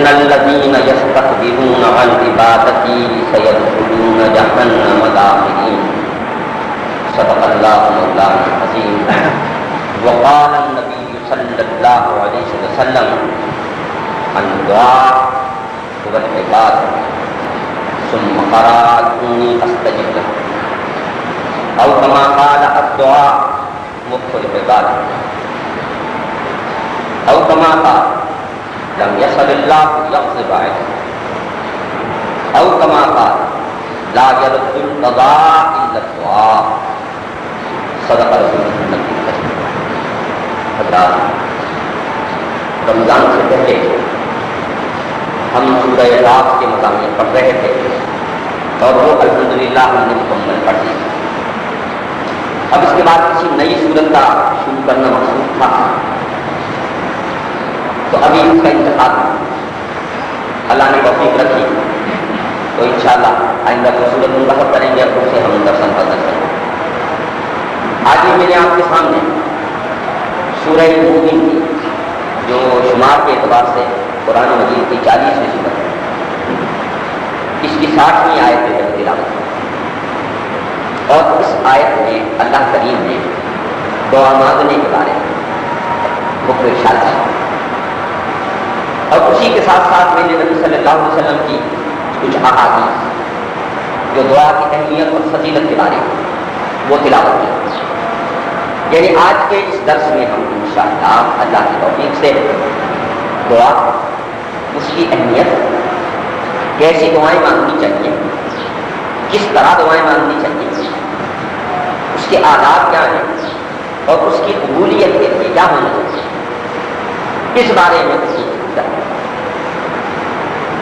ان الذين يستكبرون عن عبادتي سيدخلون جهنم داخرين صدق الله مولانا العظيم وقال النبي صلى الله عليه وسلم الدعاء هو العبادة ثم قرأ ادعوني استجب لكم او كما قال الدعاء مخ العبادة او كما قال لم يصل الله يغضب عليه او كما قال لا يرد القضاء الا الدعاء صدق رسول اللہ حضرات، رمضان سے پہلے ہم سورہ راس کے مضامین پڑھ رہے تھے اور وہ الحمدللہ ہم نے مکمل پڑھ لی. اب اس کے بعد کسی نئی سورت کا شروع کرنا مقصود تھا تو ابھی اس کا انتخاب اللہ نے توفیق رکھی تو انشاءاللہ آئندہ کو سورت منتخب کریں گے اور اسے ہم درسن پر درسن. آج بھی میرے آپ کے سامنے سورہ مومن کی جو شمار کے اعتبار سے قرآن مجید کی 40ویں سورت ہے، اس کی 60ویں آیت ہے تلاوت. اور اس آیت میں اللہ کریم نے دعا مانگنے کے بارے میں حکم ارشاد کیا اور اسی کے ساتھ ساتھ میں نے نبی صلی اللہ علیہ وسلم کی کچھ احادیث جو دعا کی اہمیت اور فضیلت کے بارے میں وہ تلاوت کی. یعنی آج کے اس درس میں ہم انشاءاللہ اللہ کی توفیق سے دعا، اس کی اہمیت، کیسی دعائیں مانگنی چاہیے، کس طرح دعائیں مانگنی چاہیے، اس کے آداب کیا ہیں اور اس کی قبولیت کے لیے کیا ہونا چاہیے، اس بارے میں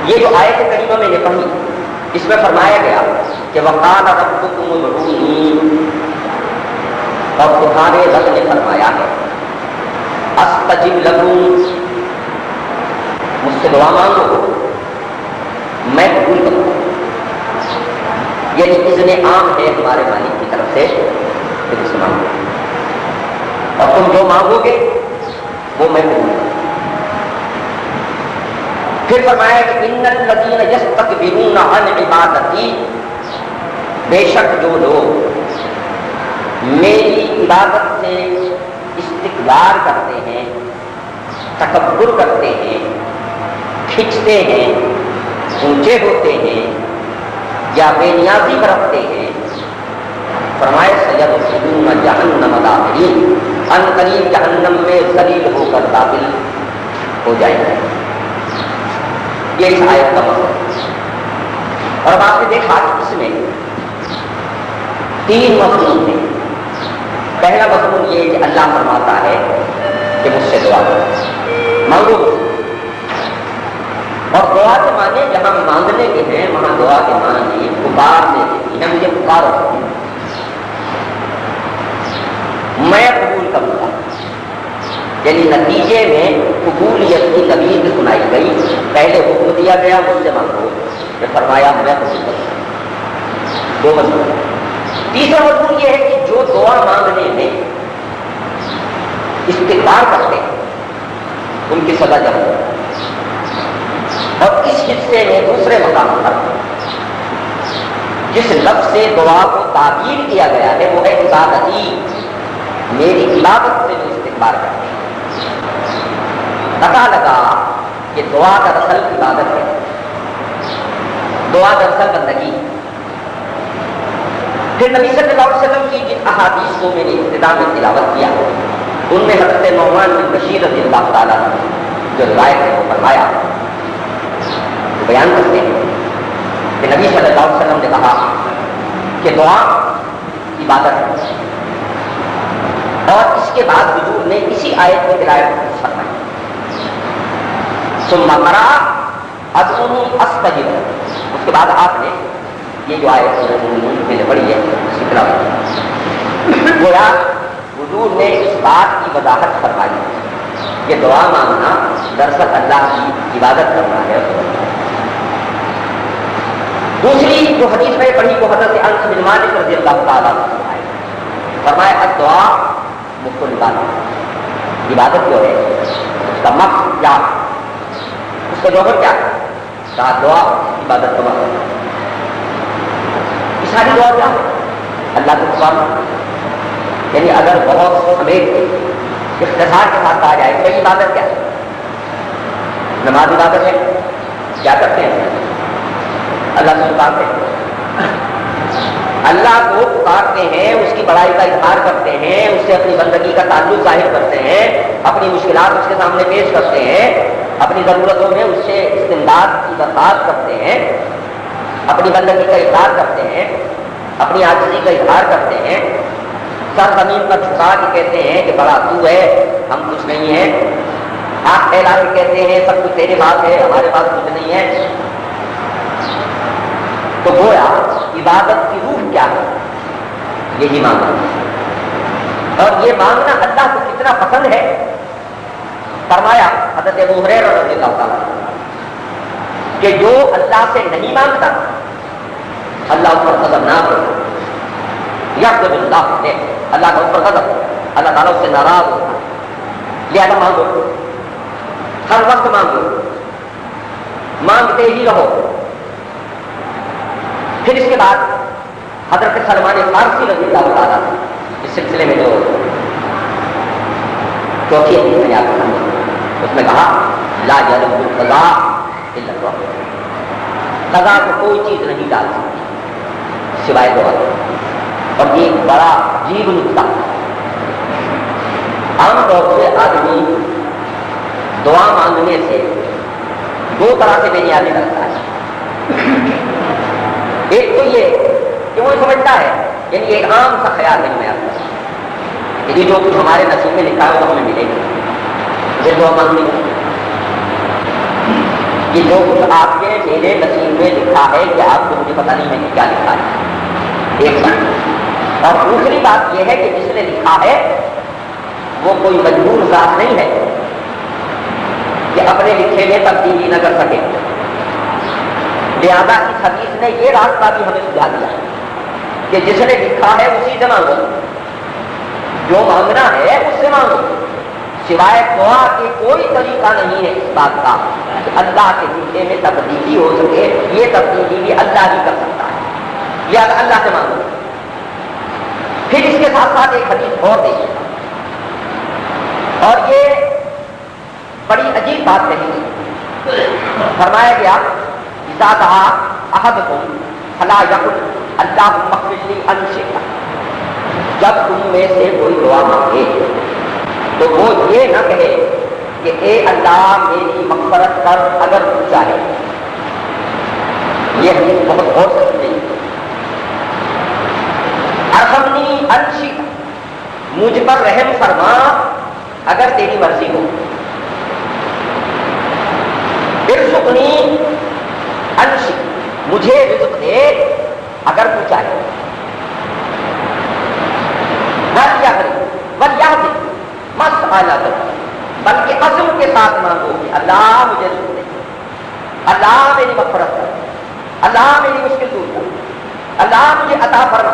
یہ جو آیت کریمہ میں نے پڑھی اس میں فرمایا گیا کہ وقال ربکم ادعونی، اور تمہارے رب نے فرمایا ہے استجب لکم، مجھ سے دعا مانگو میں قبول کروں. یعنی اذن عام ہے ہمارے مالک کی طرف سے کہ مجھ سے مانگو اور تم جو مانگو گے وہ میں قبول کروں. پھر فرمایا کہ ان الذین یستکبرون عن عبادتی، بے شک جو لوگ میری عبادت سے استکبار کرتے ہیں، تکبر کرتے ہیں، کھنچتے ہیں، اونچے ہوتے ہیں یا بے نیازی برتتے ہیں، فرمائے سیدخلون جہنم داخرین، ان قریب جہنم میں ذلیل ہو کر داخل ہو جائیں گے. یہ اس آیت کا مطلب. اور اب آپ نے دیکھا کہ اس میں 3 مضمون ہیں. پہلا مضمون یہ کہ اللہ فرماتا ہے کہ مجھ سے دعا مانگو، اور دعا کے معنی جہاں مانگنے کے ہیں وہاں دعا کے معنی پکارنے کے ہیں. مجھے پکارو میں قبول کروں گا. یعنی نتیجے میں قبولیت کی تمید سنائی گئی. پہلے حکم دیا گیا مجھ سے مانگو، یہ فرمایا میں قبول کروں گا. 2 مضمون. تیسرا مضمون یہ ہے کہ جو دعا مانگنے میں استکبار کرتے ہیں ان کی سزا جہنم. اور اس حصے میں دوسرے مقام پر جس لفظ سے دعا کو تعبیر کیا گیا ہے وہ ہے عبادتی، میری عبادت سے جو استکبار کرتے ہیں. پتا لگا کہ دعا دراصل عبادت ہے، دعا دراصل بندگی. پھر نبی صلی اللہ علیہ وسلم کی جن احادیث کو میں نے ابتدا میں تلاوت کیا ان میں حضرت نعمان بن بشیر رضی اللہ تعالیٰ جو روایت ہے وہ فرمایا، وہ بیان کرتے ہیں کہ نبی صلی اللہ علیہ وسلم نے کہا کہ دعا عبادت ہے. اور اس کے بعد حضور نے اسی آیت میں ہدایت فرمائی ثم قرأ ادعونی استجب لکم. اس کے بعد آپ نے یہ جو آیت میں نے پڑھی ہے اسی طرح گویا حضور نے اس بات کی وضاحت فرمائی کہ دعا مانگنا دراصل اللہ کی عبادت کرنا ہے. دوسری جو حدیث میں پڑھی وہ حضرت انس بن مالک رضی اللہ تعالیٰ عنہ فرمایا الدعا مخ العبادت. عبادت جو ہے اس کا مقصد کیا، اس اس کا جوہر کیا ہے؟ کہا دعا عبادت کا مقصد. یہ ساری دعا کیا ہے؟ اللہ کو پکارنا. یعنی اگر بہت سمیت اختصار کے ساتھ کہا جائے تو عبادت کیا ہے؟ نماز عبادت ہے. کیا کرتے ہیں؟ اللہ سے پکارتے ہیں, اللہ کو پکارتے ہیں, اس کی بڑائی کا اظہار کرتے ہیں, اس سے اپنی بندگی کا تعلق ظاہر کرتے ہیں, اپنی مشکلات اس کے سامنے پیش کرتے ہیں, اپنی ضرورتوں میں اس سے استمداد کی درخواست کرتے ہیں, اپنی بندگی کا اظہار کرتے ہیں, اپنی عاجزی کا اظہار کرتے ہیں, سر زمین پر جھکا کے کہتے ہیں کہ بڑا تو ہے, ہم کچھ نہیں ہیں, ہاتھ پھیلا کے کہتے ہیں سب کچھ تیرے پاس ہے, ہمارے پاس کچھ نہیں ہے. تو گویا عبادت کی روح کیا ہے؟ یہی مانگنا. اور یہ مانگنا اللہ کو کتنا پسند ہے, فرمایا حضرت ابو ہریرہ رضی اللہ تعالیٰ کہ جو اللہ سے نہیں مانگتا اللہ اس پر غضب نہ ہو. یغضب اللہ نے, اللہ کا اس پر غضب, اللہ تعالیٰ اس سے ناراض ہوتا. لہذا مانگو, ہر وقت مانگو, مانگتے ہی رہو. پھر اس کے بعد حضرت سلمان فارسی رضی اللہ تعالیٰ اس سلسلے میں جو چوتھی حدیث میں آپ کو اس میں کہا لا یعلم القضاء الا اللہ, قضا کو کوئی چیز نہیں ڈال سکتی سوائے دعا. اور یہ بڑا عجیب نقطہ, عام طور سے آدمی دعا مانگنے سے دو طرح سے بے نیازی کرتا ہے. ایک تو یہ کہ وہ سمجھتا ہے, یعنی ایک عام سا خیال نہیں میں آتا ہے کہ جو کچھ ہمارے نصیب میں لکھا ہے وہ ہمیں ملے گا, یہ دعا مانگنی ہے. یہ جو کچھ آپ کے میرے نصیب میں لکھا ہے کہ آپ کو مجھے پتہ نہیں ہے کہ کیا لکھا ہے, ایک بات. اور دوسری بات یہ ہے کہ جس نے لکھا ہے وہ کوئی مجبور ذات نہیں ہے کہ اپنے لکھے میں تبدیلی نہ کر سکے. لہذا اس حدیث نے یہ راستہ بھی ہمیں سجھا دیا کہ جس نے لکھا ہے اسی سے مانگو, جو مانگنا ہے اس سے مانگو. سوائے دعا کے کوئی طریقہ نہیں ہے اس بات کا کہ اللہ کے لکھے میں تبدیلی ہو سکے. یہ تبدیلی بھی اللہ ہی کر سکتا ہے, لہذا اللہ سے مانگو. پھر اس کے ساتھ ساتھ ایک حدیث اور دیکھیے, اور یہ بڑی عجیب بات کہی. فرمایا گیا اذا دعا احدکم فلا یقل اللہم اغفر لی ان شئت, جب تم میں سے کوئی دعا مانگے تو وہ یہ نہ کہے کہ اے اللہ میری مغفرت کر اگر تو چاہے. یہ حدیث بہت غور سے سنی. ارحمنی ان شئت, مجھ پر رحم فرما اگر تیری مرضی ہو. ارزقنی ان شئت, مجھے رزق دے اگر تو چاہے. بلکہ عزم کے ساتھ مانگو کہ اللہ مجھے رزق دے, اللہ میری مغفرت کر, اللہ میری مشکل دور کر, اللہ مجھے عطا فرما.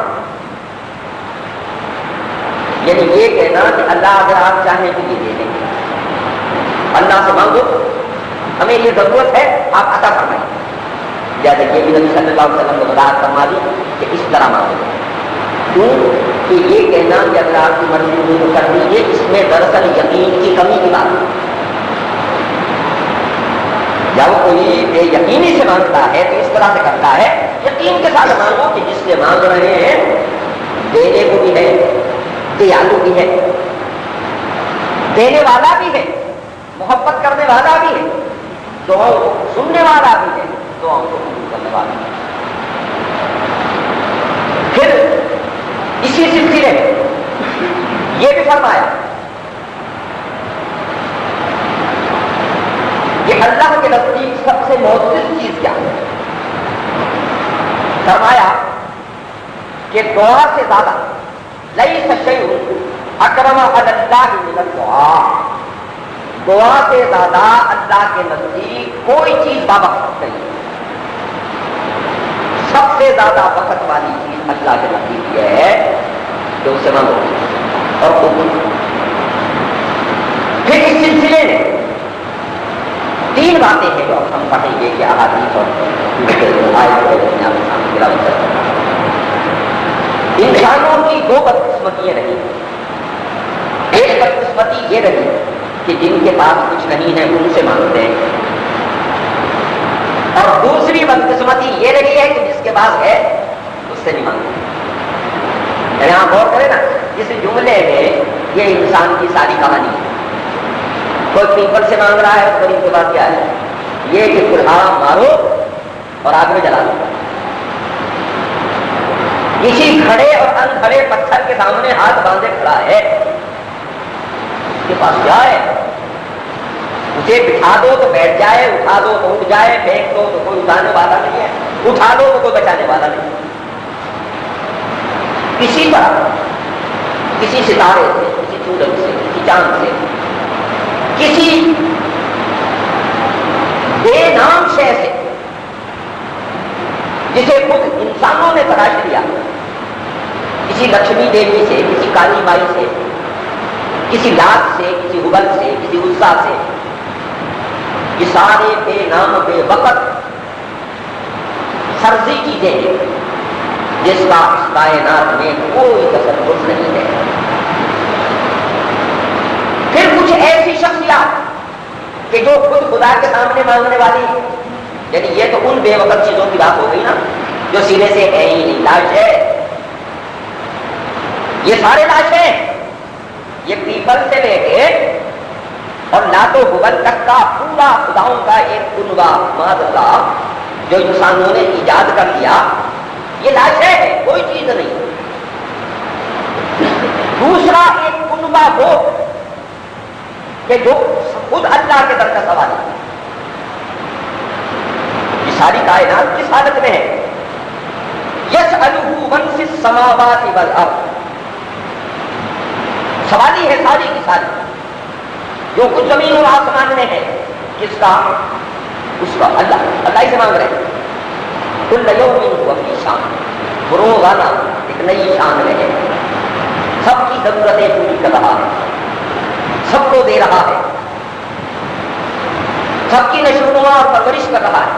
یعنی یہ کہنا کہ اللہ اگر آپ چاہیں تو یہ دے دیں گے. اللہ سے مانگو, ہمیں یہ ضرورت ہے, آپ عطا فرمائیں. جیسے کہ نبی صلی اللہ علیہ وسلم کو وضاحت فرما دی کہ اس طرح مانگو. کیوں کہ یہ کہنا کہ اگر آپ کی مرضی نہیں کر دیجیے, اس میں دراصل یقین کی کمی کی بات ہے. جب کوئی بے یقینی سے مانگتا ہے تو اس طرح سے کرتا ہے. یقین کے ساتھ مانگو کہ جس سے مانگ رہے ہیں دینے کو بھی ہے, دیالو بھی ہے, دینے والا بھی ہے, محبت کرنے والا بھی ہے, دعا سننے والا بھی ہے, دعا کو قبول کرنے والا بھی ہے. پھر اسی سلسلے میں یہ بھی فرمایا کہ اللہ کے نزدیک سب سے معزز چیز کیا ہے. فرمایا کہ دعا سے زیادہ لیس شیء اکرم علی اللہ من الدعاء, دعا سے زیادہ اللہ کے نزدیک کوئی چیز بابرکت نہیں. سب سے زیادہ وقت والی چیز اللہ کے نزدیک یہ ہے کہ اسے مانگو اور قبول. پھر اس سلسلے میں تین باتیں ہیں جو ہم پڑھیں گے کہ احادیث اور انسانوں کی دو بدقسمتیاں رہی. ایک بدقسمتی یہ رہی کہ جن کے پاس کچھ نہیں ہے ان سے مانگتے ہیں، اور دوسری بدقسمتی یہ رہی ہے کہ جس کے پاس ہے اس سے نہیں مانگتے. یہاں غور کریں نا، اس جملے میں یہ انسان کی ساری کہانی ہے. کوئی پیپل سے مانگ رہا ہے تو ان کے بعد کیا ہے؟ یہ کہ کلہاڑا مارو اور آگ میں جلا دو. کسی کھڑے اور انکھڑے پتھر کے سامنے ہاتھ باندھے کھڑا ہے، اس کے پاس کیا ہے؟ اسے بٹھا دو تو بیٹھ جائے، اٹھا دو تو اٹھ جائے، پھینک دو تو کوئی اٹھانے والا نہیں ہے، اٹھا دو تو کوئی بچانے والا نہیں. کسی طرح کسی ستارے سے، کسی سورج سے، کسی چاند سے، کسی بے نام شے سے جسے خود انسانوں نے تلاش لیا، کسی لکشمی دیوی سے، کسی کالی مائی سے، کسی لات سے، کسی ہبل سے، کسی عزا سے، یہ سارے بے نام بے وقت فرضی چیزیں ہیں جس کا اس کائنات میں کوئی تصرف نہیں ہے. پھر کچھ ایسی شخصیات کہ جو خود خدا کے سامنے مانگنے والی ہے، یعنی یہ تو ان بے وقت چیزوں کی بات ہو گئی نا جو سینے سے ہے ہی نہیں. لاش ہے، یہ سارے لاش ہیں. یہ پیپل سے لے کے اور لاتو ہبل تک کا پورا خداؤں کا ایک کنبہ معاذ اللہ جو انسانوں نے ایجاد کر لیا، یہ لاش ہے، کوئی چیز نہیں. دوسرا ایک کنبہ وہ کہ جو خود اللہ کے در کا سوال ہے. یہ ساری کائنات کس حالت میں ہے؟ یسألہ من فی السماوات والارض، سوالی ہے ساری کی ساری. جو کچھ زمین اور آسمان میں ہے کس کا؟ اس کا. اللہ ہی سے مانگ رہے ہیں. کل یوم ہوا فی شان، روزانہ ایک نئی شان میں ہے. سب کی ضرورتیں پوری کر رہا ہے، سب کو دے رہا ہے، سب کی نشو و نما اور پرورش کر رہا ہے.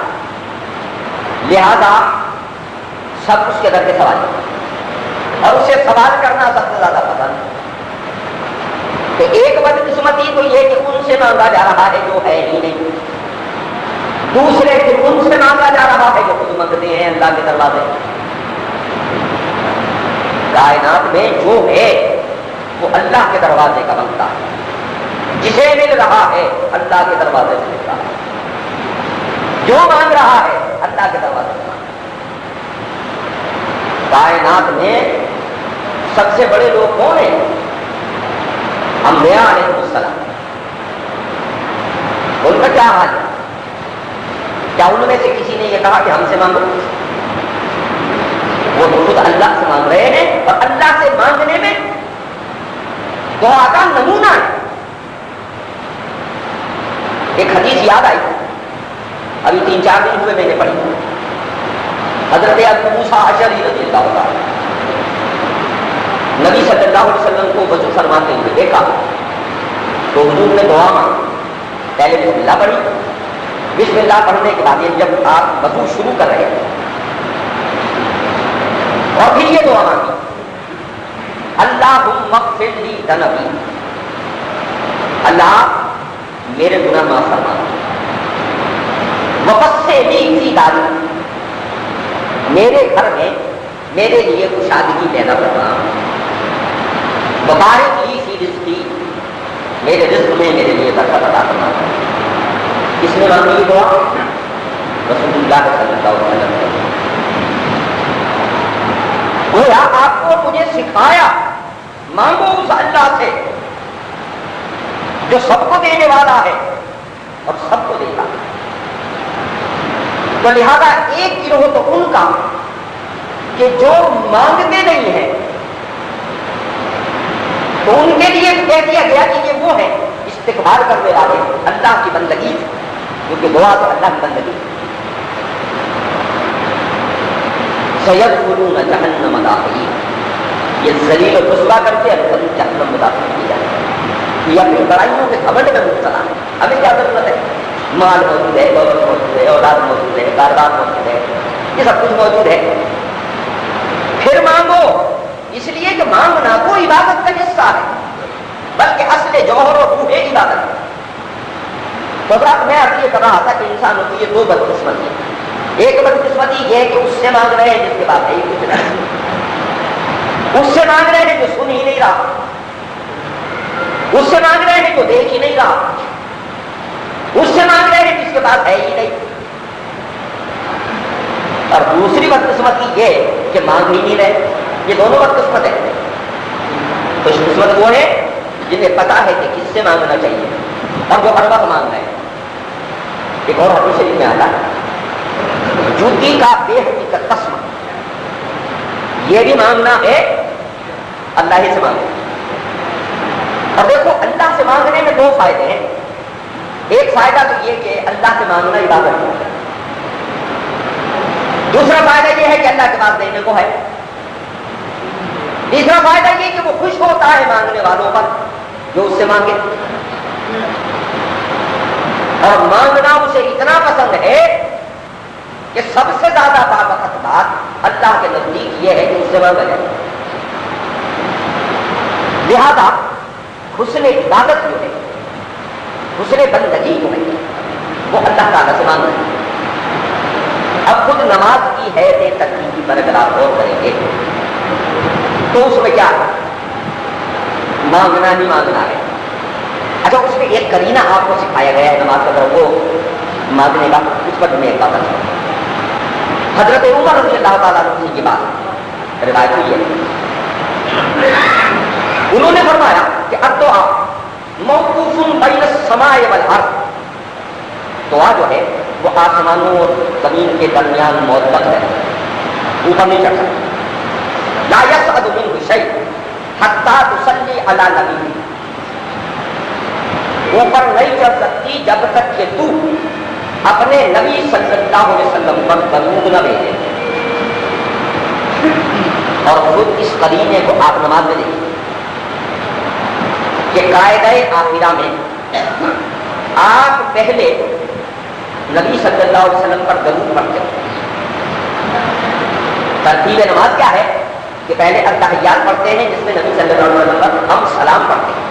لہذا سب اس کے در کے سوال ہے، اور اسے سوال کرنا سب سے زیادہ پسند ہے. کہ ایک بدقسمتی تو یہ کہ ان سے مانگا جا رہا ہے جو ہے ہی نہیں. دوسرے پھر ان سے مانگا جا رہا ہے جو خود مانگتے ہیں اللہ کے دروازے. کائنات میں جو ہے وہ اللہ کے دروازے کا بنتا ہے. جسے مل رہا ہے اللہ کے دروازے سے مل رہا ہے. جو مانگ رہا ہے اللہ کے دروازے سے مانگ رہا ہے. کائنات میں سب سے بڑے لوگ کون ہیں؟ انبیاء علیہ السلام. ان کا کیا حال ہے؟ کیا ان میں سے کسی نے یہ کہا کہ ہم سے مانگو؟ وہ تو خود اللہ سے مانگ رہے ہیں، اور اللہ سے مانگنے میں دعا کا نمونہ ہے. ایک حدیث یاد آئی، ابھی 3-4 دن ہوئے میں نے پڑھی. حضرت ابو موسیٰ اشعری رضی اللہ عنہ نبی صلی اللہ علیہ وسلم کو وضو فرماتے ہوئے دیکھا تو حضور نے دعا مانگی. پہلے بسم اللہ پڑھی، بسم اللہ پڑھنے کے بعد جب آپ وضو شروع کر رہے ہیں اور پھر یہ دعا مانگی، اللہم اغفر لی ذنبی، اللہ میرے گناہ معاف فرما. وفسح لی فی داری، میرے گھر میں میرے لیے کشادگی پیدا کرنا. وبارک لی فی رزقی، میرے رزق میں میرے لیے برکت عطا کرنا. کس نے مانگی یہ دعا؟ رسول اللہ صلی اللہ علیہ وسلم. گویا آپ کو مجھے سکھایا مانگو اس اللہ سے جو سب کو دینے والا ہے اور سب کو دیتا ہے. تو لہذا ایک گروہ تو ان کا کہ جو مانگتے نہیں ہیں، تو ان کے لیے کہہ دیا گیا کہ یہ وہ ہے استغفار کرنے والے، اللہ کی بندگی، کیونکہ دعا تو اللہ کی بندگی. سیدخلون جہنم داخلین، یہ ذلیل و رسوا کرتے ہیں جہنم میں داخل کیا جائے. یہ اپنی بڑائیوں کے گھمنڈ میں مبتلا ہے. ہمیں کیا ضرورت ہے؟ مال موجود ہے، دولت موجود ہے، اولاد موجود ہے، کاروبار موجود ہے، یہ سب کچھ موجود ہے، پھر مانگو، اس لیے کہ مانگنا کو عبادت کا حصہ ہے، بلکہ اصل جوہر و روح عبادت ہے۔ تو میں اب یہ کر رہا تھا کہ انسانوں کی یہ دو بدقسمتی ہے۔ ایک بدقسمتی یہ ہے کہ اس سے مانگ رہے ہیں جس کے بعد ہے ہی کچھ نہیں، اس سے مانگ رہے ہیں جو سن ہی نہیں رہا، اس سے مانگ رہے ہیں جو دیکھ ہی نہیں رہا، اس سے مانگ رہے ہیں جس کے پاس ہے ہی نہیں۔ اور دوسری بدقسمتی یہ کہ مانگ ہی نہیں رہے، یہ دونوں بدقسمت ہے۔ خوش قسمت وہ ہے جنہیں پتا ہے کہ کس سے مانگنا چاہیے اور جو ہر وقت مانگ رہے ہیں۔ ایک اور حدیث شریف میں آتا جوتی کا بے حقیقت قسم، یہ بھی مانگنا ہے اللہ ہی سے مانگنا۔ اور دیکھو اللہ سے مانگنے میں دو فائدے ہیں، ایک فائدہ تو یہ کہ اللہ سے مانگنا عبادت ہے، دوسرا فائدہ یہ ہے کہ اللہ کے پاس دینے کو ہے، تیسرا فائدہ یہ کہ وہ خوش ہوتا ہے مانگنے والوں پر جو اس سے مانگے، اور مانگنا اسے اتنا پسند ہے کہ سب سے زیادہ بابرکت بات اللہ کے نزدیک یہ ہے کہ اس سے مانگا جائے۔ لہذا حسن عبادت جو ہے، حسن بندگی جو ہے، وہ اللہ تعالیٰ سے مانگنا ہے۔ اب خود نماز کی حیثیت تکلیفی پر اگر آپ غور کریں گے تو اس میں کیا ہے؟ مانگنا ہی مانگنا ہے۔ اچھا اس میں ایک قرینہ آپ کو سکھایا گیا ہے نماز کا وہ مانگنے کا، اس پر میں ایک بات کروں۔ حضرت عمر رضی اللہ تعالیٰ عنہ سے یہ بات روایت ہوئی ہے، انہوں نے فرمایا کہ الدعاء موقوف بین السماء والارض، دعا جو ہے وہ آسمانوں اور زمین کے درمیان معطل ہے، اوپر نہیں چڑھ سکتا۔ لا يصعد منه شيء حتى تصلي على نبي، اوپر نہیں چڑھ سکتی جب تک کہ تو اپنے نبی صلی اللہ علیہ وسلم پر درود نہ بھیجے۔ اور خود اس قرینے کو آپ نماز میں دیکھیں کہ قاعدہ آخرہ میں آپ پہلے نبی صلی اللہ علیہ وسلم پر درود پڑھتے ہیں۔ ترتیب نماز کیا ہے کہ پہلے التحیات پڑھتے ہیں جس میں نبی صلی اللہ علیہ وسلم پر ہم سلام پڑھتے ہیں،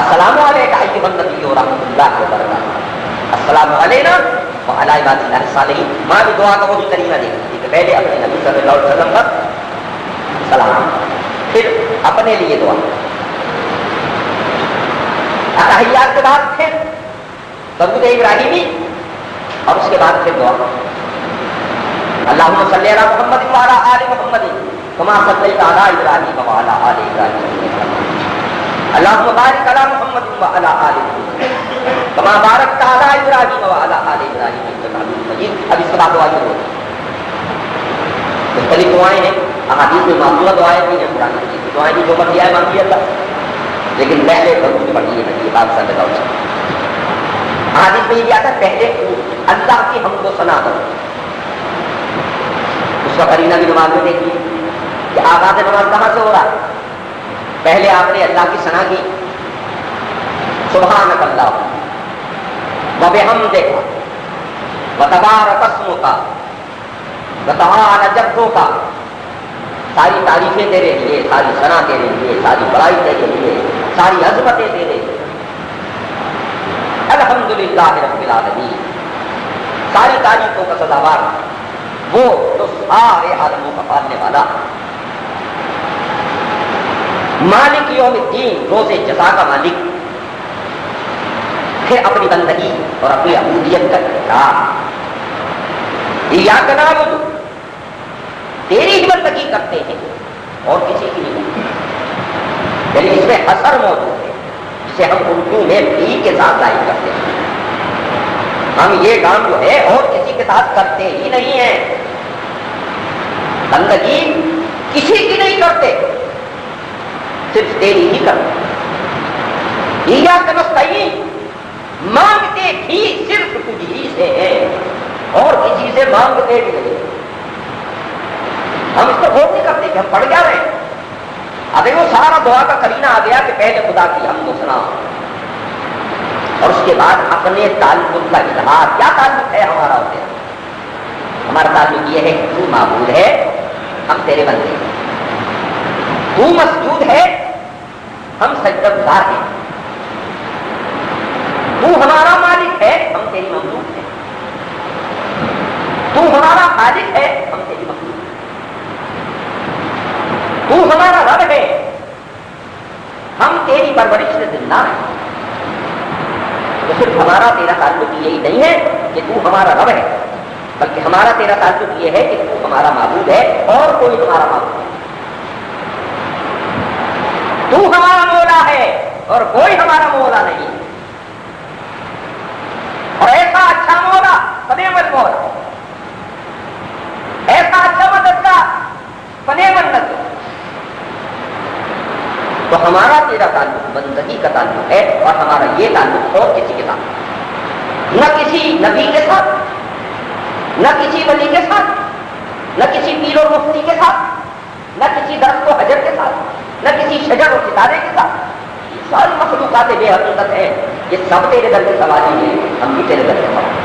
السلام علیکم ایھا النبی ورحمۃ اللہ وبرکاتہ، السلام علینا وعلی عباد اللہ الصالحین۔ ماں بھی دعا کا وہ بھی قرینہ دیکھتی کہ پہلے اپنے نبی صلی اللہ علیہ وسلم پر سلام، پھر اپنے لیے دعا، تحیات کے بعد پھر درود ابراہیمی، اور اس کے بعد پھر دعا اللہم صلی علی محمد وعلی آل محمد کما صلیت علی ابراہیم وعلی آل ابراہیم، اللہم بارک علی محمد وعلی آل محمد کما بارکت علی ابراہیم وعلی آل ابراہیم انک حمید مجید۔ اب اس کے بعد دعا شروع ہوتی ہے، مختلف دعائیں ہیں، احادیث میں معلومہ دعائیں بھی ہیں، قرآن کی دعائیں بھی جو مرضی آئے مانگی اللہ، لیکن پہلے درود پڑھیے نبی پاک صلی اللہ علیہ وسلم۔ حدیث میں یہ آتا ہے پہلے اللہ کی حمد و ثنا کرو، اس کا قرینہ بھی نماز میں دیکھیے کہ آغاز نماز کہاں سے ہو رہا ہے؟ پہلے آپ نے اللہ کی ثنا کی، سبحانک اللہ وبحمدک وتبارک اسمک وتعالی جدک، ساری تعریفیں تیرے لیے، ساری ثنا تیرے لیے، ساری بڑائی تیرے لیے، ساری عظمتیں تیرے لیے، الحمدللہ رب العالمین، ساری تعریفوں کا سزاوار وہ جو سارے عالموں کا پالنے والا، مالک یوم الدین، روز جزا کا مالک، پھر اپنی بندگی اور اپنی عبودیت کا اقرار، ایاک نعبد، تیری ہی بندگی کرتے ہیں اور کسی کی نہیں کرتے، یعنی اس میں اثر موجود ہے جسے ہم اردو میں بھی کے ساتھ ظاہر کرتے ہیں، ہم یہ کام جو ہے اور کسی کے ساتھ کرتے ہی نہیں ہیں، بندگی کسی کی نہیں کرتے، صرف تیری ہی کرتے، ایاک نستعین، مانگتے بھی صرف تجھ ہی سے ہیں اور کسی سے مانگتے بھی نہیں۔ ہم اس پر غور نہیں کرتے کہ ہم پڑھ جا رہے ہیں، ابھی وہ سارا دعا کا قرینہ آ گیا کہ پہلے خدا کی حمد و ثنا اور اس کے بعد اپنے تعلق کا اظہار. کیا تعلق ہے ہمارا اس سے؟ ہمارا تعلق یہ ہے کہ تو معبود ہے, ہم تیرے بندے ہیں. تو مسجود ہے, ہم سجدہ گزار ہیں. تو ہمارا مالک ہے, ہم تیری مملوک ہیں. تو ہمارا خالق ہے, ہم تیری مخلوق ہیں. تو ہمارا رب ہے, ہم تیری پرورش سے زندہ ہیں. تو صرف ہمارا تیرا تعلق یہی نہیں ہے کہ تو ہمارا رب ہے, بلکہ ہمارا تیرا تعلق یہ ہے کہ تو ہمارا معبود ہے اور کوئی ہمارا معبود ہے. تو ہمارا مولا ہے اور کوئی ہمارا مولا نہیں. اور ایسا اچھا مولا, فنعم المولا, ایسا اچھا مددگار, فنعم النصير. تو ہمارا تیرا تعلق بندگی کا تعلق ہے, اور ہمارا یہ تعلق اور کسی کے ساتھ, نہ کسی نبی کے ساتھ, نہ کسی ولی کے ساتھ, نہ کسی پیر اور مفتی کے ساتھ, نہ کسی درخت و حجر کے ساتھ, نہ کسی شجر اور ستارے کے ساتھ. یہ ساری مخلوقات بے حقیقت ہیں, یہ سب تیرے در کے سوال ہیں, ہم بھی تیرے در کے سوال ہیں.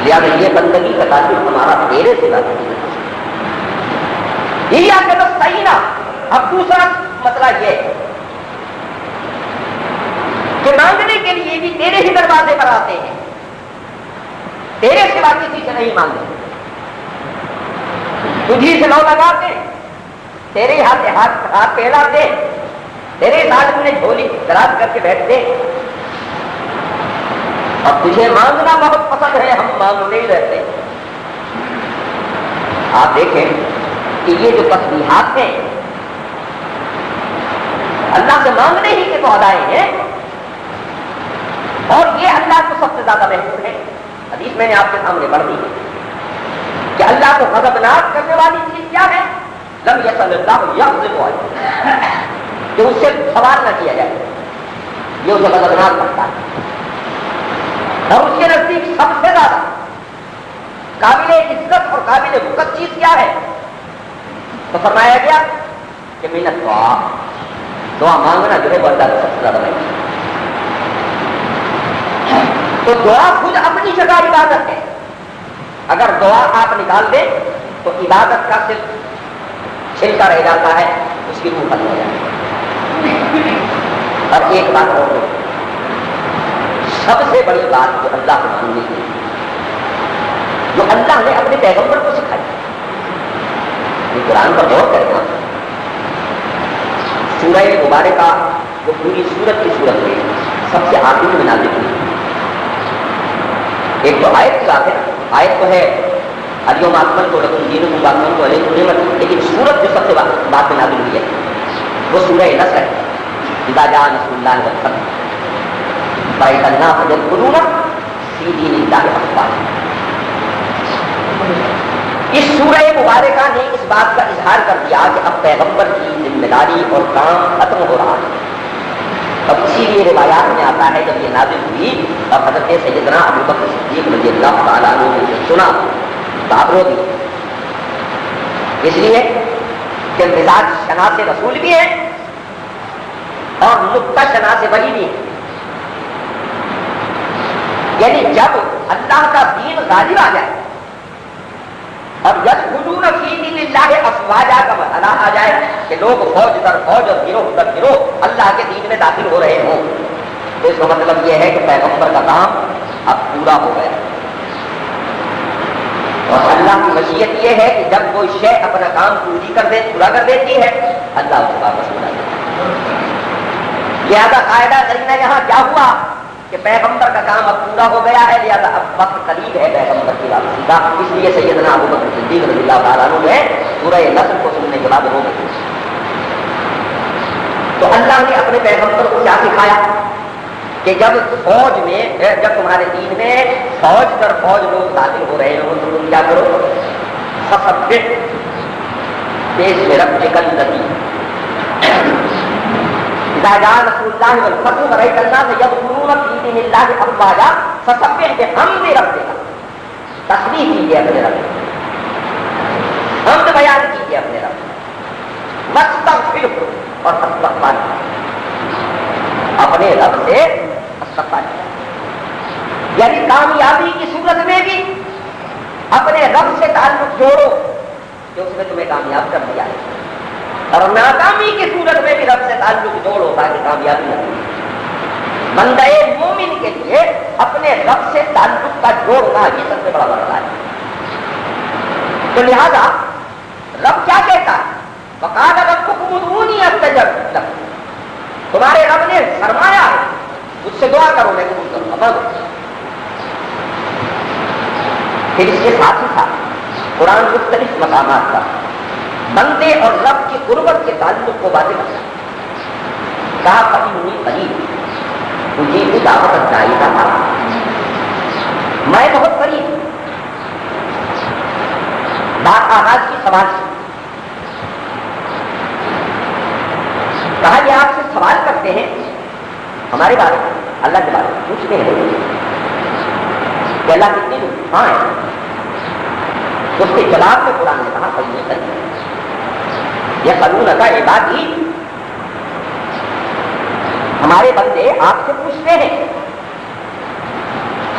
لہٰذا یہ بندگی کا تعلق ہمارا تیرے سے نہیں. یہ آ بس صحیح نا. اب دوسرا مسئلہ یہ ہے کہ مانگنے کے لیے بھی تیرے ہی دروازے پر آتے ہیں, تیرے سوا کسی سے نہیں مانگتے. تجھی سے لو لگاتے, تیرے ہاتھ پھیلاتے, تیرے ساتھ میں جھولی دراز کر کے بیٹھتے. اب تجھے مانگنا بہت پسند ہے, ہم مانگتے ہی رہتے. آپ دیکھیں کہ یہ جو تسبیحات ہیں اللہ سے مانگنے ہی کے تو ادائے ہیں, اور یہ اللہ کو سب سے زیادہ محبوب ہے. حدیث میں نے آپ کے سامنے پڑھ دی کہ اللہ کو غضبناک کرنے والی چیز کیا ہے؟ لم یصل اللہ یغضب علیہ, کہ اس سے سوال نہ کیا جائے, یہ اسے غضبناک کرتا ہے. اور اس کے نزدیک سب سے زیادہ قابل عزت اور قابل وقت چیز کیا ہے؟ تو فرمایا گیا کہ منت دعا, دعا مانگنا جو ہے وہ اللہ کو سب سے زیادہ محبوب ہے. تو دعا خود اپنی جگہ عبادت ہے. اگر دعا آپ نکال دیں تو عبادت کا صرف چھلکا رہ جاتا ہے, اس کی روح ختم ہو جاتی ہے. اور ایک بات اور, سب سے بڑی بات جو اللہ کو مانگنے کی, جو اللہ نے اپنے پیغمبر کو سکھائی, یہ قرآن پر غور کرنا. سورہ مبارکہ جو پوری سورت کی صورت میں سب سے آخر میں نازل ہوئی, ایک تو آیت کی بات ہے. آیت تو ہے الیوم اکملت لکم دینکم واتممت علیکم نعمتی, لیکن سورت جو سب سے بعد میں نازل ہوئی ہے وہ سورہ نصر ہے. اذا جاء نصر اللہ والفتح فرأیت الناس یدخلون فی دین اللہ افواجا. اس سورہ مبارکہ نے اس بات کا اظہار کر دیا کہ اب پیغمبر کی ذمہ داری اور کام ختم ہو رہا ہے. اب اسی لیے روایات میں آتا ہے جب یہ نازل ہوئی اور حضرت سیدنا ابو بکر صدیق رضی اللہ تعالیٰ عنہ نے سنا تو آپ رو دیے, اس لیے کہ مزاج شناس رسول بھی ہے اور نقطہ شناس ولی بھی ہے. یعنی جب اللہ کا دین غالب آ جائے اور یدخلون فی دین اللہ افواجا کا مسئلہ آ جائے کہ لوگ فوج در فوج اور گروہ در گروہ اللہ کے دین میں داخل ہو رہے ہوں, تو اس کا مطلب یہ ہے کہ پیغمبر کا کام اب پورا ہو گیا. اور اللہ کی مشیت یہ ہے کہ جب کوئی شے اپنا کام پورا کر دیتی ہے, اللہ اس کو واپس بنا دیتا ہے. لہذا قاعدہ کرنا یہاں کیا ہوا کہ پیغمبر کا کام اب پورا ہو گیا ہے, لہذا اب وقت قریب ہے پیغمبر کی واپسی کا. اس لیے سیدنا ابو بکر صدیق رضی اللہ تعالیٰ عنہ نے سورہ نصر کو سننے کے بعد رو گئے. تو اللہ نے اپنے پیغمبر کو کیا سکھایا کہ جب فوج میں, جب تمہارے دین میں فوج در فوج لوگ داخل ہو رہے ہوں تو تم کیا کرو؟ فسبح باسم ربک الذی اذا جاء نصر اللہ والفتح ورأیت الناس یدخلون فی دین اللہ افواجا فسبح بحمد ربک, تسبیح کیجیے اپنے رب کی, حمد بیان کیجیے اپنے رب کی, واستغفرہ اور استغفار اپنے رب سے استغفار. یعنی کامیابی کی صورت میں بھی اپنے رب سے تعلق جوڑو کہ اس نے تمہیں کامیاب کر دیا ہے، اور ناکامی کی صورت میں بھی رب سے تعلق جوڑو تاکہ کامیابی نہ ملے۔ بندہ مومن کے لیے اپنے رب سے تعلق کا جوڑنا یہ سب سے بڑا مسئلہ ہے۔ تو لہذا رب کیا کہتا ہے؟ وقال ربکم ادعونی استجب لکم، تمہارے رب نے فرمایا ہے مجھ سے دعا کرو میں قبول کروں گا۔ پھر اس کے ساتھ ہی ساتھ قرآن مختلف مقامات پر بندے اور رب کی قربت کے تعلق کو واضح کرتا ہے۔ کہا فإنی قریب اجیب دعوت الداعی اذا دعان، میں بہت قریب۔ بات آغاز کی سوال سے، کہا یہ آپ سے سوال کرتے ہیں ہمارے بارے میں، اللہ کے بارے میں پوچھتے ہیں کہ اللہ کتنی دور کہاں ہے؟ اس کے جواب میں قرآن نے کہا فإنی قریب یسألونک عبادی، ہمارے بندے آپ سے پوچھتے ہیں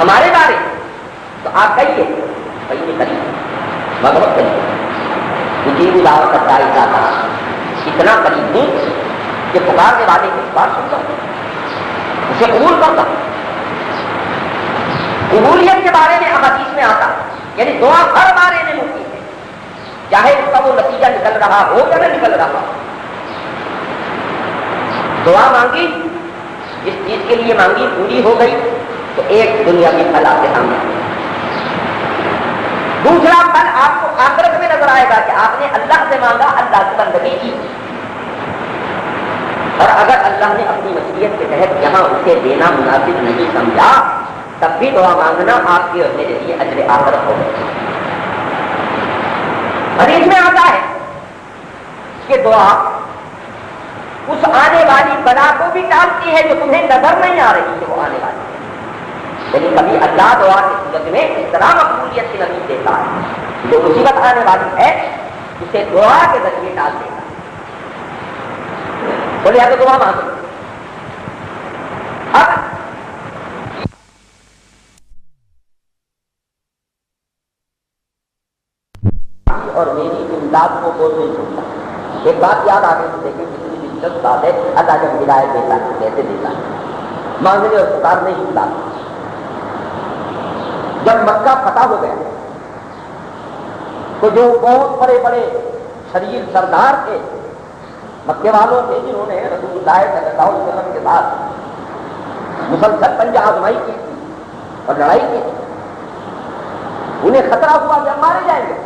ہمارے بارے، تو آپ کہیے فإنی قریب، میں بہت قریب، اجیب دعوت الداعی اذا دعان، اتنا قریب ہوں کہ پکارنے والے کی بات سنتا ہوں، اسے قبول کرتا ہوں۔ قبولیت کے بارے میں احادیث میں آتا ہے، یعنی دعا ہر بارے میں ممکن ہے، چاہے اس کا وہ نتیجہ نکل رہا ہو یا نہ نکل رہا ہو۔ دعا مانگی، جس چیز کے لیے مانگی پوری ہو گئی تو ایک دنیا کی پھل آپ کے سامنے، دوسرا پھل آپ کو آخرت میں نظر آئے گا کہ آپ نے اللہ سے مانگا، اللہ کی بندگی کی، اور اگر اللہ نے اپنی مشیت کے تحت یہاں اسے دینا مناسب نہیں سمجھا تب بھی دعا مانگنا آپ کے اور میرے لیے اجر آخرت ہوگا۔ حدیث میں آتا ہے کہ دعا اس آنے والی بلا کو بھی ٹالتی ہے جو تمہیں نظر نہیں آ رہی کہ وہ آنے والی ہے، یعنی کبھی اللہ دعا کی صورت میں اس طرح مقبولیت کی نصیب دیتا ہے جو مصیبت آنے والی ہے اسے دعا کے ذریعے ٹال دیتا ہے۔ بولے تو دعا مانگو۔ اب اور میری امداد کو کوئی نہیں سنتا۔ ایک بات یاد آ گئی، دیکھیں کتنی دلچسپ بات ہے، اللہ جب ہدایت دیتا ہے کیسے دیتا ہے، مانگنے اور پکارنے ہی امداد۔ جب مکہ فتح ہو گیا تو جو بہت بڑے بڑے شریر سردار تھے مکے والوں سے، جنہوں نے رسول اللہ صلی اللہ علیہ وسلم کے ساتھ مسلسل پنجہ آزمائی کی تھی اور لڑائی کی تھی، انہیں خطرہ ہوا کہ ہم مارے جائیں گے،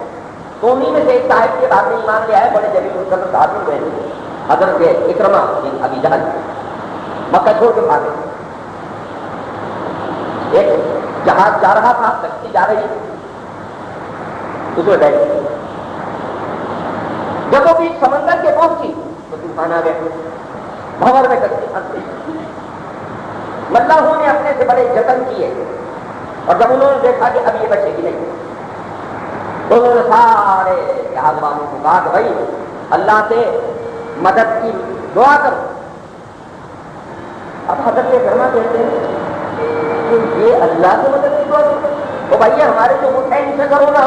تو انہیں میں سے ایک صاحب کے بعد میں ایمان لے آئے، بڑے جلیل القدر صحابی ہوئے تھے حضرت اکرمہ بن ابی جہل، مکہ چھوڑ کے بھاگے۔ ایک جہاز جا رہا تھا، کشتی جا رہی تھی، اس میں بیٹھ گئے۔ جب وہ بیچ سمندر کے پہنچی تو طوفان آ گیا، بھنور میں کشتی پھنس گئی۔ ملاحوں نے اپنے سے بڑے جتن کیے، اور جب انہوں نے دیکھا کہ اب یہ بچے گی نہیں تو انہوں نے سارے جہاز والوں کو کہا کہ بھائی اللہ سے مدد کی دعا کرو۔ اب حضرت کرما کہتے ہیں کہ یہ اللہ سے مدد کی دعا کرو، تو بھائی ہمارے جو ملک ہے ان سے کرو نا،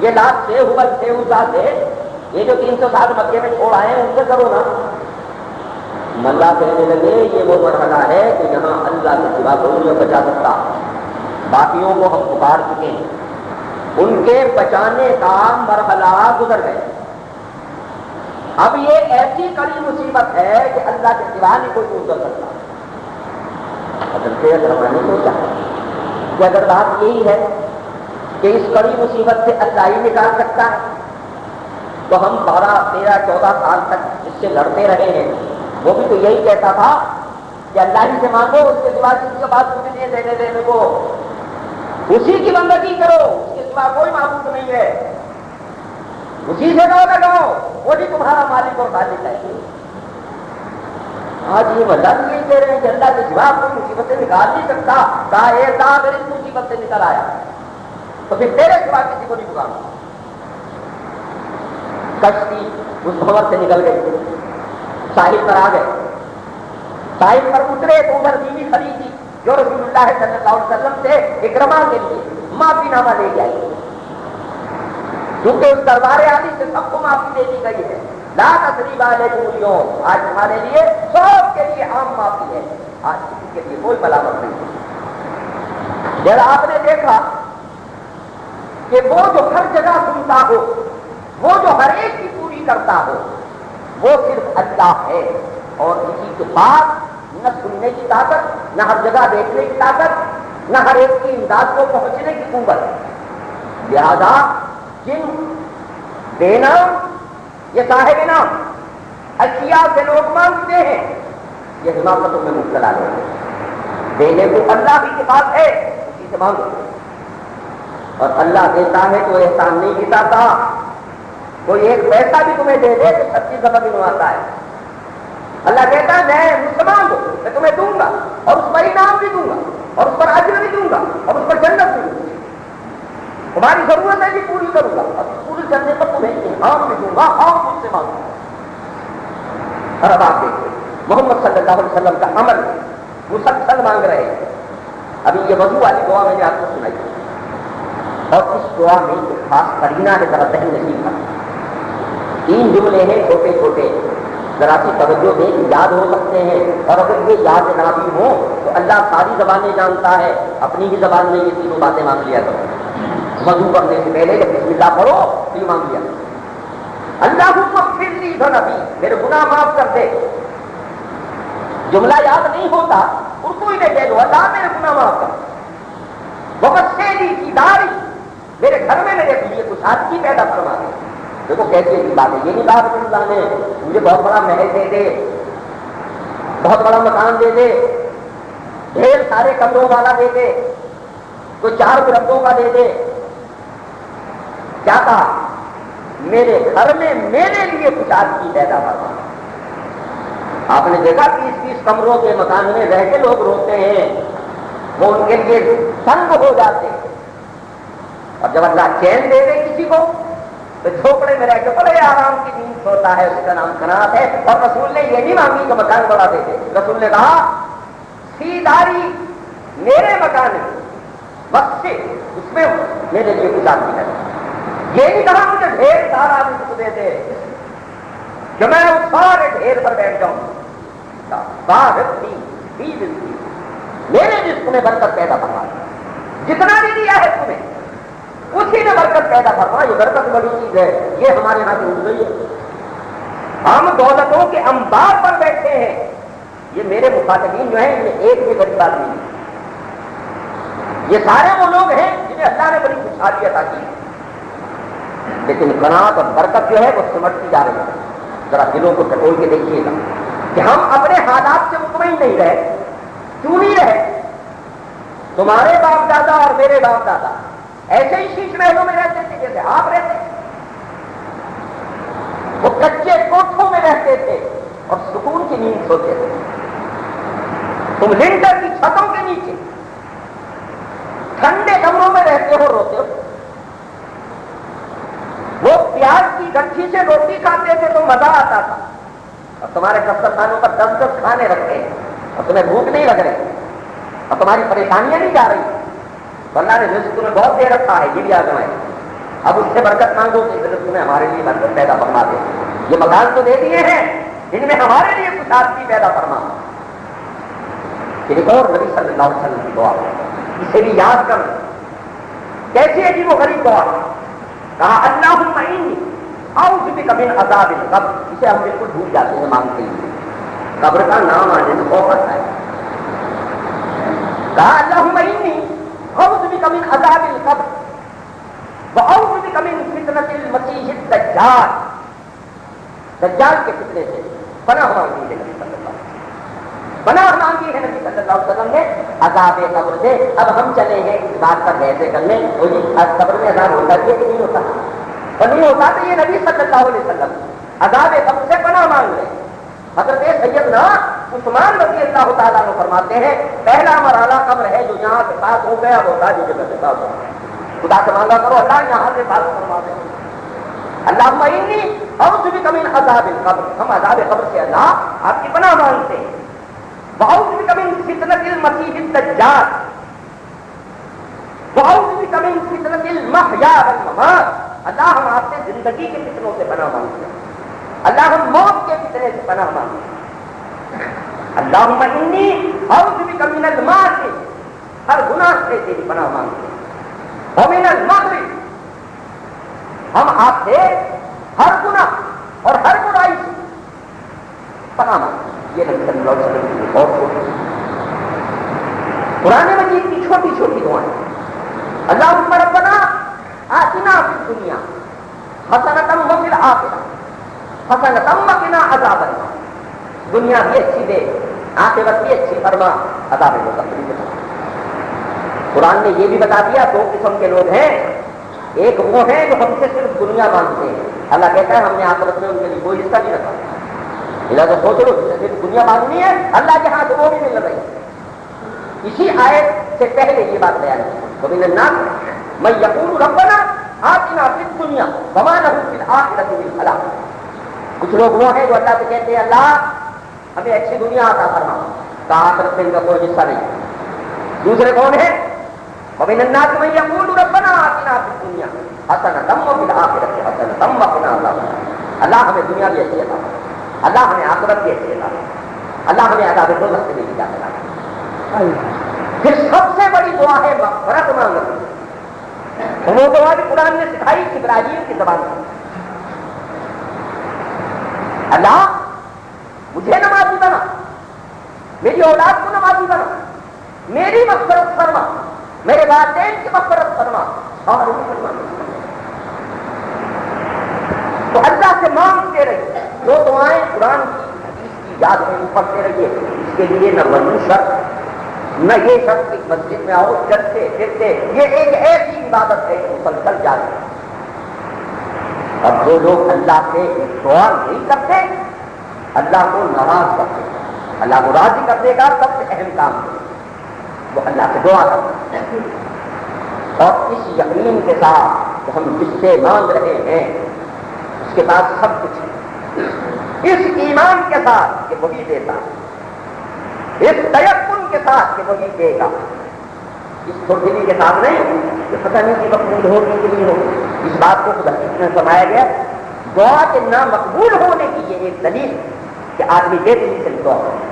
یہ لات سے حبل سے عزا سے یہ جو 300 سال مکے میں چھوڑ آئے ہیں ان سے کرو نا۔ ملا کہنے لگے یہ وہ مرحلہ ہے کہ یہاں اللہ کے سوا کوئی نہیں بچا سکتا، باقیوں کو ہم پکار چکے ہیں، ان کے بچانے کا مرحلہ گزر گئے، اب یہ ایسی کڑی مصیبت ہے کہ اللہ کے سوا نہیں کوئی دور کر سکتا۔ حضرت اکرمہ نے سوچا کہ اگر بات یہی ہے کہ اس کڑی مصیبت سے اللہ ہی نکال سکتا ہے تو ہم 12, 13, 14 سال تک جس سے لڑتے رہے ہیں وہ بھی تو یہی کہتا تھا کہ اللہ ہی سے مانگو، اس کے سوا کسی کے پاس تمہیں نہیں دینے کو، اسی کی بندگی کرو، اس کے سوا کوئی معبود نہیں ہے، اسی سے گاؤں لگاؤ، وہی تمہارا مالک اور خالق ہے۔ آج یہ اللہ بھی یہی کہہ رہے ہیں کہ اللہ کے سوا کوئی مصیبت سے نکال نہیں سکتا، کہا اے اللہ اگر اس مصیبت سے نکل آیا تو پھر تیرے سوا کسی کو نہیں پکاروں۔ کشتی اس بھنور سے نکل گئی، ساحل پر آ گئے، ساحل پر اترے تو ادھر بیوی کھڑی تھی، جو رسول اللہ صلی اللہ علیہ وسلم سے اکرما کے لیے معافی نامہ لے جائے، کیونکہ اس دربار عالی سے سب کو معافی دے دی گئی ہے. لا تثریب علیکم اليوم، آج ہمارے لیے سب کے لیے عام معافی ہے، آج کسی کے لیے کوئی ملامت نہیں ہے. جب آپ نے دیکھا کہ وہ جو ہر جگہ سنتا ہو، وہ جو ہر ایک کی پوری کرتا ہو، وہ صرف اللہ ہے، اور کسی کے پاس نہ سننے کی طاقت، نہ ہر جگہ دیکھنے کی طاقت، نہ ہر ایک کی امداد کو پہنچنے کی قوت. لہذا جن دینا یہ صاحب نام اشیاء سے لوگ مانگتے ہیں، یہ حماقتوں میں مبتلا ہے. دینے کو اللہ ہی کے پاس ہے، اسی سے مانگو، اور اللہ دیتا ہے تو احسان نہیں گٹاتا. کوئی ایک پیسہ بھی تمہیں دے دے تو سچی سبب نماتا ہے. اللہ کہتا ہے میں مجھ سے مانگو، میں تمہیں دوں گا، اور اس پر انعام بھی دوں گا، اور اس پر اجر بھی دوں گا، اور اس پر جنت بھی دوں گا. تمہاری ضرورتیں بھی پوری کروں گا، اور پوری کرنے پر تمہیں انعام بھی دوں گا. اور مجھ سے مانگو. اور اب آپ دیکھیں محمد صلی اللہ علیہ وسلم کا عمل مسلسل مانگ رہے ہیں. ابھی یہ وضو والی دعا میں نے آپ کو سنائی، اور اس دعا میں ایک خاص قرینہ ہے، ذرا ذہن نصیب کا. 3 جملے ہیں چھوٹے چھوٹے، ذرا سی توجہ دیں کہ یاد ہو سکتے ہیں، اور اگر یہ یاد نہ بھی ہو تو اللہ ساری زبانیں جانتا ہے، اپنی ہی زبان میں یہ تینوں باتیں مانگ لیا کرو. وضو کرنے سے پہلے جب بسم اللہ پڑھو تو یہ مانگ لیا، اللہم اغفر لی ذنبی، میرے گناہ معاف کر دے. جملہ یاد نہیں ہوتا اردو ہی میں کہہ دو، اللہ میرے گناہ معاف کر. وبشرنی فی داری، میرے گھر میں میرے لیے کچھ آدمی پیدا فرما دے. دیکھو کیسی کی بات ہے، یہ نہیں بات رسول اللہ نے مجھے بہت بڑا محل دے دے، بہت بڑا مکان دے دے، ڈھیر سارے کمروں والا دے دے، کوئی 4 برندوں کا دے دے. کیا کہا؟ میرے گھر میں میرے لیے کچھ آدمی پیدا فرما. آپ نے دیکھا 30 کمروں کے مکان میں رہ کے لوگ روتے ہیں، وہ ان کے لیے تنگ ہو جاتے ہیں. اور جب اللہ چین دے دے کسی کو تو جھوپڑے میں رہ کے بڑے آرام کی نیند سوتا ہے، اس کا نام قناعت ہے. اور رسول نے یہ نہیں مانگی کہ مکان بڑا دے دے. رسول نے کہا سیداری میرے مکان میں، بس سے اس میں میرے لیے کچھ آدمی ہے. یہ نہیں کہا مجھے ڈھیر سارا رزق دے دے کہ میں اس سارے ڈھیر پر بیٹھ جاؤں. میرے رزق میں برکت پیدا فرما، جتنا بھی دیا ہے تمہیں اسی میں برکت پیدا فرما. یہ برکت بڑی چیز ہے، یہ ہمارے یہاں سے اٹھ گئی ہے. ہم دولتوں کے انبار پر بیٹھے ہیں. یہ میرے مخاطبین جو ہیں یہ ایک بھی بڑی بات نہیں، یہ سارے وہ لوگ ہیں جنہیں اللہ نے بڑی خوشحالی عطا کی. لیکن قناعت اور برکت جو ہے وہ سمٹتی جا رہی ہے. ذرا دلوں کو ٹٹول کے دیکھیے گا کہ ہم اپنے حالات سے مطمئن نہیں رہے. کیوں نہیں رہے؟ تمہارے باپ دادا اور میرے باپ دادا ایسے ہی شیش محلوں میں رہتے تھے جیسے آپ رہتے. وہ کچے کوٹھوں میں رہتے تھے اور سکون کی نیند سوتے تھے. تم لنٹر کی چھتوں کے نیچے ٹھنڈے کمروں میں رہتے ہو، روتے ہو. وہ پیاز کی گٹھی سے روٹی کھاتے تھے تو مزہ آتا تھا، اور تمہارے دسترخوانوں پر 10 کھانے رکھے اور تمہیں بھوک نہیں لگ رہی اور تمہاری پریشانیاں نہیں جا رہی. اللہ نے رزق تمہیں بہت دے رکھا ہے، یہ بھی آزمائے. اب اس سے برکت مانگو کہ رزق تمہیں ہمارے لیے برکت پیدا فرما دے. یہ مکان تو دے دیے ہیں، ان میں ہمارے لیے کچھ آدمی پیدا فرما. ایک اور نبی صلی اللہ علیہ وسلم کی دعا، اسے بھی یاد کر. کیسی ہے جی وہ غریب دعا؟ کہا اللہم انی اعوذ بک من عذاب القبر. اسے ہم بالکل بھول جاتے ہیں مانگتے ہیں، قبر کا نام آنے سے خوف آتا ہے. کہا اللہم انی اعوذ بک من عذاب القبر واعوذ بک من فتنۃ المسیح الدجال. دجال کے فتنے سے پناہ مانگی ہے نبی صلی اللہ علیہ وسلم، پناہ مانگی ہے نبی صلی اللہ علیہ وسلم نے عذاب قبر سے. اب ہم چلے ہیں اس بات پر بحث کرنے قبر میں عذاب ہوتا ہے کہ نہیں ہوتا، اور نہیں ہوتا تو یہ نبی صلی اللہ علیہ وسلم عذاب قبر سے پناہ مانگ رہے. حضرت سیدنا عثمان رضی اللہ تعالیٰ عنہ فرماتے ہیں پہلا مرحلہ قبر ہے جو یہاں سے پاس ہو گیا وہ جو جگہ سے پاس ہو گیا. خدا سے مانگا کرو اللہ یہاں سے پاس فرما دے. اللہم انی اعوذ بک من عذاب القبر. ہم عذاب قبر سے اللہ آپ کی پناہ مانگتے ہیں. وَأَعُوذُ بِكَ مِن فِتْنَةِ الْمَسِيحِ الدَّجَّالِ وَأَعُوذُ بِكَ مِن فِتْنَةِ الْمَحْيَا وَالْمَمَاتِ. اللہ ہم آپ سے زندگی کے فتنوں سے پناہ مانگتے ہیں، اللہ ہم موت کے فتنے سے پناہ مانگتے ہیں. اللہم انی اعوذ بک من المعاصی، ہر گناہ سے تیری پناہ مانگتے ہیں. ومن المغرب، ہم آپ سے ہر گناہ اور ہر برائی سے پناہ مانگتے ہیں. یہ نبی صلی اللہ علیہ وسلم کی بہت چھوٹی قرآن مجید کی چھوٹی چھوٹی دعائیں. اللہم ربنا آتنا فی الدنیا حسنۃ وفی الآخرہ حسنۃ وقنا عذاب النار. دنیا بھی اچھی دے، عاقبت بھی اچھی فرما، عذاب دوزخ بھی بتا. قرآن نے یہ بھی بتا دیا دو قسم کے لوگ ہیں. ایک وہ ہیں جو ہم سے صرف دنیا مانگتے ہیں، اللہ کہتا ہے ہم نے عاقبت میں ان کے لیے کوئی حصہ نہیں رکھا. لہٰذا سوچ لو صرف دنیا مانگنی ہے، اللہ کے ہاتھ وہ بھی مل رہی ہے. اسی آیت سے پہلے یہ بات بیان کی، وَمِنَ النَّاسِ مَن يَقُولُ رَبَّنَا آتِنَا فِي الدُّنْيَا وَمَا لَهُ فِي الْآخِرَةِ مِنْ خَلَاقٍ. کچھ لوگ وہ ہیں جو اللہ سے کہتے ہیں اللہ ہمیں اچھی دنیا عطا فرما، کا آخرت میں ان کا کوئی حصہ نہیں. دوسرے کون ہیں؟ وَمِنَ النَّاسِ مَن يَقُولُ رَبَّنَا آتِنَا فِي الدُّنْيا حَسَنَةً وَفِي الْآخِرَةِ حَسَنَةً وَقِنَا عَذَابَ النَّارِ. اللہ ہمیں دنیا بھی اچھی عطا فرما، اللہ ہمیں آخرت بھی اچھی عطا فرما، اللہ ہمیں عذاب دوزخ سے بھی نجات عطا فرما. پھر سب سے بڑی دعا ہے مغفرت مانگنا. وہ دعا بھی قرآن نے سکھائی ابراہیم کی زبان میں. اللہ مجھے نمازی بنا، میری اولاد کو نمازی بنا، میری مغفرت فرما، میرے والدین کی مغفرت فرما اور تو اللہ سے مانگتے رہیے. دو دعائیں قرآن کی حدیث کی یاد میں پڑھتے رہیے. اس کے لیے نہ وضو شرط، نہ یہ شرط کہ مسجد میں آؤ چلتے پھرتے، یہ ایک ایسی عبادت ہے کہ مسلسل جاری ہے. اب جو لوگ اللہ سے دعا نہیں کرتے اللہ کو ناراض کرتے، اللہ کو راضی کرنے کا سب سے اہم کام ہے وہ اللہ سے دعا کرنا. اور اس یقین کے ساتھ کہ ہم جس سے مانگ رہے ہیں اس کے پاس سب کچھ ہے، اس ایمان کے ساتھ کہ وہی دیتا، اس تیقن کے ساتھ کہ وہی دے گا، اس تھوڑی کے ساتھ نہیں کہ پتہ نہیں کہ مقبول ہوگی کہ نہیں ہوگی. اس بات کو خدا نے فرمایا گیا دعا کے نہ مقبول ہونے کی یہ ایک دلیل کہ آدمی بے دلی سے دعا کرے.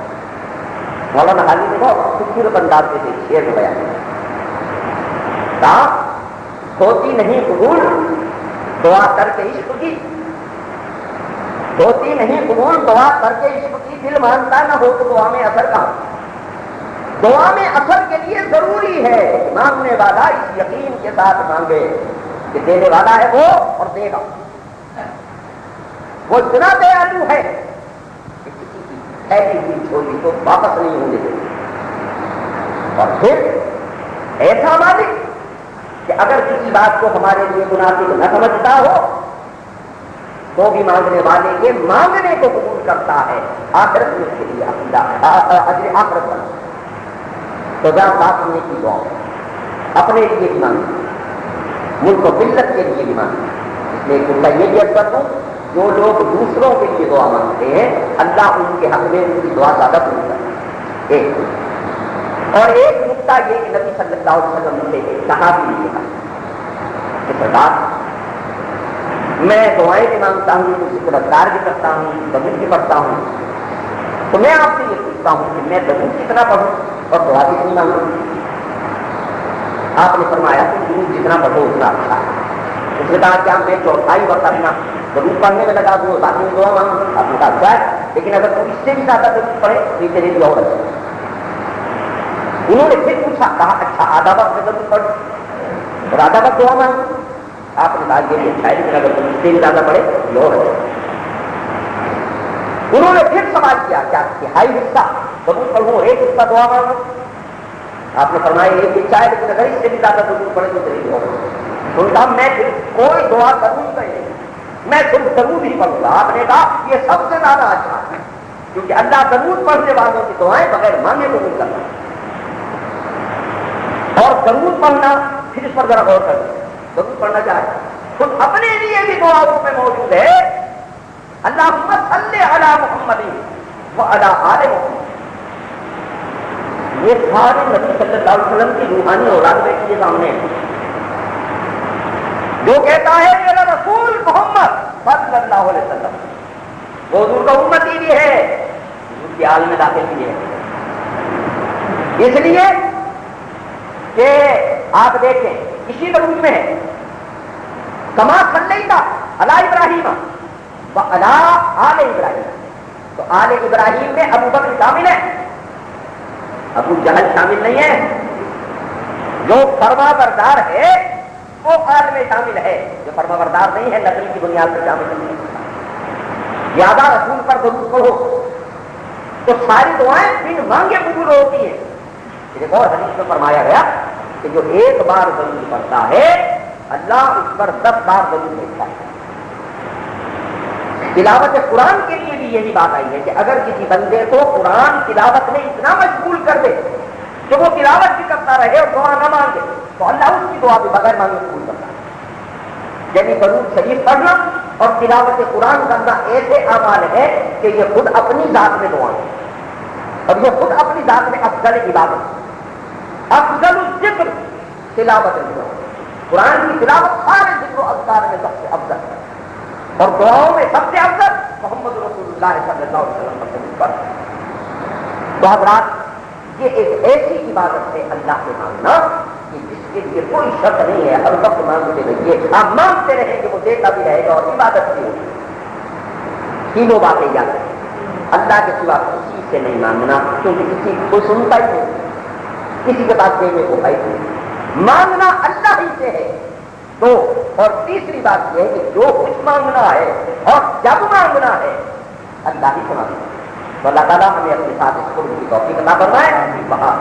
مولانا حالی نے بہت خوبصورت انداز سے شعر میں بیان کیا، ہوتی نہیں قبول دعا کر کے عشق کی، ہوتی نہیں قبول دعا کر کے عشق کی، دل مانتا نہ ہو تو دعا میں اثر کہاں. دعا میں اثر کے لیے ضروری ہے مانگنے والا اس یقین کے ساتھ مانگے کہ دینے والا ہے وہ اور دے گا. وہ اتنا دیالو ہے کہ کسی کی پھیلی ہوئی جھولی کو واپس نہیں ہونے دے. اور پھر ایسا مالک کہ اگر کسی بات کو ہمارے لیے مناسب نہ سمجھتا ہو تو بھی مانگنے والے کے مانگنے کو قبول کرتا ہے. آخرت میں اس کے لیے اجر آخرت بنا. تو جہاں بات کرنے کی دعا اپنے لیے بھی مانگی، ملک و ملت کے لیے بھی مانگی. اس لیے ان کا یہ بھی اثر ہوں جو لوگ دوسروں کے لیے دعا مانگتے ہیں اللہ ان کے حق میں ان کی دعا زیادہ پوری کرتا ہے. اور ایک نقطہ یہ کہ نبی صلی اللہ علیہ وسلم سے کہا بھی نہیں تھا کہ سردار میں دعائیں بھی مانگتا ہوں، ذکر اذکار بھی کرتا ہوں، درود بھی پڑھتا ہوں، تو میں آپ سے یہ پوچھتا ہوں کہ میں درود کتنا پڑھوں اور دعا کتنی مانگوں. آپ نے فرمایا کہ درود جتنا پڑھو اتنا اچھا ہے. اس نے کہا کیا میں چوتھائی وقت اپنا درود پڑھنے میں لگا دوں باقی دعا مانگوں؟ آپ نے کہا اچھا ہے، لیکن اگر تو اس سے بھی زیادہ درود پڑھے تو تیرے لیے اور اچھا. انہوں نے پھر پوچھا، کہا اچھا آدھا وقت میں درود پڑھو اور آدھا وقت دعا مانگوں؟ آپ نے کہا یہ بھی اچھا ہے، لیکن اگر تم اس سے بھی زیادہ پڑھے یہ اور اچھا. انہوں نے پھر سوال کیا کیا تہائی حصہ درود پڑھوں ایک حصہ دعا مانگوں؟ آپ نے فرمایا یہ بھی چاہے لیکن اگر اس سے بھی زیادہ درود پڑھے تو تیرے لیے اور اچھا. تو کہا میں پھر کوئی دعا کروں گا نہیں، میں صرف درود ہی پڑھوں گا. آپ نے کہا یہ سب سے زیادہ اچھا ہے کیونکہ اللہ درود پڑھنے والوں کی دعائیں بغیر مانگے تو نہیں کرتا. اور درود پڑھنا پھر اس پر ذرا غور کریں. درود پڑھنا چاہے خود اپنے لیے بھی دعاؤں میں موجود ہے اللہم صلی علی محمد وعلی آل محمد. یہ سارے نبی صلی اللہ علیہ وسلم کی روحانی اولاد بیٹھی ہے سامنے، جو کہتا ہے میرا رسول محمد صلی اللہ علیہ وسلم وہ حضور کا امتی بھی ہے، حضور کے عالم میں داخل بھی ہے. اس لیے کہ آپ دیکھیں اسی درود میں ہے کما صلیت علی ابراہیم و علی آل ابراہیم، تو آل ابراہیم میں ابو بکر شامل ہے، ابو جہل شامل نہیں ہے. جو فرما بردار ہے وہ آل میں شامل ہے، جو فرما بردار نہیں ہے نقل کی بنیاد پر شامل نہیں ہے. زیادہ رسول پر درود پڑھو تو ساری دعائیں بن مانگے قبول ہوتی ہیں. ایک اور حدیث میں فرمایا گیا کہ جو ایک بار درود پڑھتا ہے اللہ اس پر 10 بار درود بھیجتا ہے. تلاوت قرآن کے لیے بھی یہی بات آئی ہے کہ اگر کسی بندے کو قرآن تلاوت میں اتنا مشغول کر دے کہ وہ تلاوت بھی کرتا رہے اور دعا نہ مانگے تو اللہ اس کی دعا بھی بغیر مانگے قبول کرتا ہے. یعنی درود شریف پڑھنا اور تلاوت قرآن کرنا ایسے اعمال ہے کہ یہ خود اپنی ذات میں دعا ہے اور یہ خود اپنی ذات میں افضل عبادت، افضل الذکر تلاوت ہے. قرآن کی تلاوت سارے ذکر و اذکار میں سب سے افضل ہے اور دعاؤں میں سب سے افضل محمد رسول اللہ صلی اللہ علیہ وسلم پر. تو حضرات یہ ایک ایسی عبادت ہے اللہ سے مانگنا کہ جس کے لیے کوئی شک نہیں ہے، ہر وقت مانگتے رہیے، آپ مانگتے رہیں کہ وہ دیتا بھی رہے گا اور عبادت بھی ہوگی. تینوں باتیں یاد رکھیں، اللہ کے سوا کسی سے نہیں مانگنا کیونکہ کسی کو سنتا ہی نہیں، کسی کے پاس دینے کو ہے نہیں. مانگنا اللہ ہی سے ہے. دو اور تیسری بات یہ ہے کہ جو کچھ مانگنا ہے اور جب مانگنا ہے اللہ ہی سے مانگنا. تو اللہ تعالیٰ ہمیں اپنے ساتھ اس قرب کی توفیق عطا فرمائے. وہاں